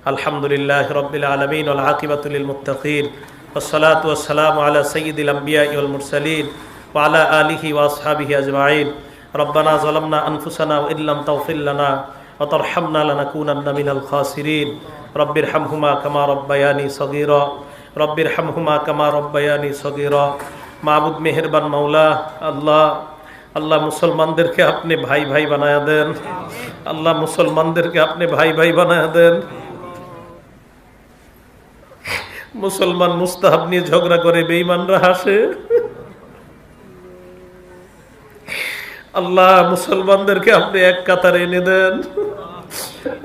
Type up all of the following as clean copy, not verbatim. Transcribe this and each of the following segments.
আলহামদুলিল্লাহি রাব্বিল আলামিন ওয়াল আকিবাতু লিল মুত্তাকিন ওয়াসসালাতু ওয়াসসালামু আলা সাইয়্যিদিল আমবিয়াই ওয়াল মুরসালিন ওয়া আলা আলিহি ওয়া আসহাবিহি আজমাইন। রব্বানা যালামনা আনফুসানা ওয়া ইল্লাম তাগফির লানা ওয়া তারহামনা লানাকুনান্না মিনাল খাসিরিন। রব্বিরহামহুমা কামা রাব্বায়ানি সগীরা রব্বিরহামহুমা কামা রাব্বায়ানি সগীরা। মাবুদ মেহেরবান মাওলা আল্লাহ, আল্লাহ মুসলমানদেরকে আপনি ভাই ভাই বানায়া দেন। আল্লাহ মুসলমানদেরকে আপনি ভাই ভাই বানায়া দেন। মুসলমান মুস্তাহাব নিয়ে ঝগড়া করে বেঈমানরা হাসে। আল্লাহ মুসলমানদেরকে আপনি এক কাতারে এনে দেন।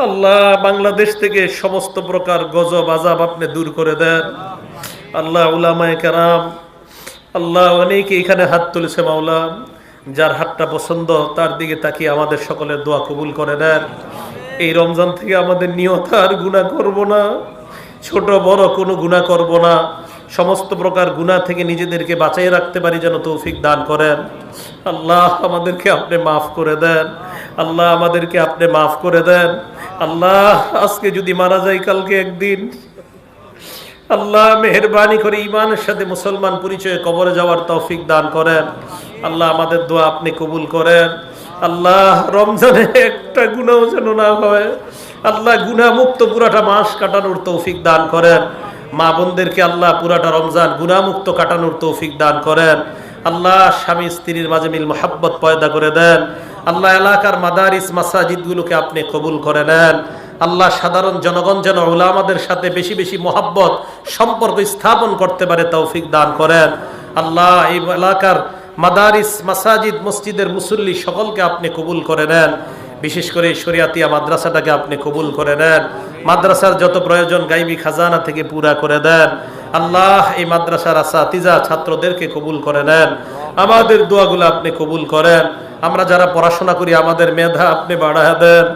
আল্লাহ বাংলাদেশ থেকে সমস্ত প্রকার গজব আযাব আপনি দূর করে দেন। আল্লাহ উলামায়ে কেরাম, আল্লাহ অনেকে এখানে হাত তুলেছে মাওলা, যার হাতটা পছন্দ তার দিকে তাকিয়ে আমাদের সকলের দোয়া কবুল করে নেন। এই রমজান থেকে আমাদের নিয়ত আর গুনাহ করব না, ছোট বড় কোনো গুনাহ করব না। সমস্ত প্রকার গুনাহ থেকে নিজেদেরকে বাঁচিয়ে রাখতে পারি যেন তৌফিক দান করেন। আল্লাহ আমাদেরকে আপনি মাফ করে দেন। আল্লাহ আমাদেরকে আপনি মাফ করে দেন। আল্লাহ আজকে যদি মারা যাই কালকে একদিন, আল্লাহ মেহেরবানি করে ঈমানের সাথে মুসলমান পরিচয়ে কবরে যাওয়ার তৌফিক দান করেন। আল্লাহ আমাদের দোয়া আপনি কবুল করেন। আল্লাহ রমজানে একটা গুনাহ যেন না হয়। আল্লাহ গুনাহ মুক্ত পুরাটা মাস কাটানোর তৌফিক দান করেন। মা বোনদেরকে আল্লাহ পুরাটা রমজান গুনাহ মুক্ত কাটানোর তৌফিক দান করেন। আল্লাহ স্বামী স্ত্রীর মাঝে মিল মোহাব্বত পয়দা করে দেন। আল্লাহ এলাকার মাদারিস মাসাজিদগুলোকে আপনি কবুল করে নেন। আল্লাহ সাধারণ জনগণ যেন উলামাদের সাথে বেশি বেশি মোহাব্বত সম্পর্ক স্থাপন করতে পারে তৌফিক দান করেন। আল্লাহ এই এলাকার মাদারিস মাসাজিদ মসজিদের মুসল্লি সকলকে আপনি কবুল করে নেন। বিশেষ করে শরিয়াতিয়া মাদ্রাসাটাকে আপনি কবুল করে নেন। মাদ্রাসার যত প্রয়োজন গাইবী খাজানা থেকে পুরা করে দেন। আল্লাহ এই মাদ্রাসার আসাতিজা ছাত্রদেরকে কবুল করে নেন। আমাদের দোয়াগুলো আপনি কবুল করেন। আমরা যারা পড়াশোনা করি আমাদের মেধা আপনি বাড়ায়া দেন।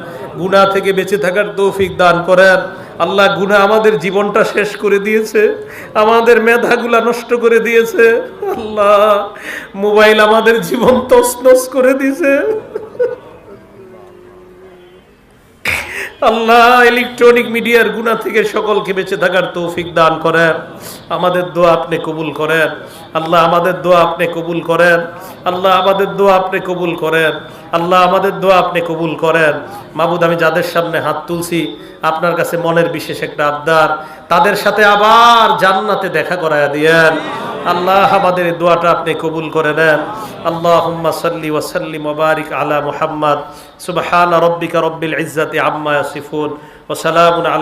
গুনাহ থেকে বেঁচে থাকার তৌফিক দান করেন। আল্লাহ গুনাহ আমাদের জীবনটা শেষ করে দিয়েছে, আমাদের মেধাগুলা নষ্ট করে দিয়েছে। আল্লাহ মোবাইল আমাদের জীবন তছনছ করে দিয়েছে। আল্লাহ ইলেকট্রনিক মিডিয়ার গুনাহ থেকে সকলকে বেঁচে থাকার তৌফিক দান করেন। আমাদের দোয়া আপনি কবুল করেন। আল্লাহ আমাদের দোয়া আপনি কবুল করেন। আল্লাহ আমাদের দোয়া আপনি কবুল করেন। আল্লাহ আমাদের দোয়া আপনি কবুল করেন। মাবুদ আমি যাদের সামনে হাত তুলছি আপনার কাছে মনের বিশেষ একটা আবদার, তাদের সাথে আবার জান্নাতে দেখা করায়া দিয়েন। আল্লাহ আমাদের এই দোয়াটা আপনি কবুল করে নেন। আল্লাহুম্মা সাল্লি ওয়া সাল্লিম ওয়া বারিক আলা মুহাম্মাদ। সুবহানা রাব্বিকা রাব্বিল ইজ্জাতি আম্মা ইয়াসিফুন ওয়া সালামুন আলা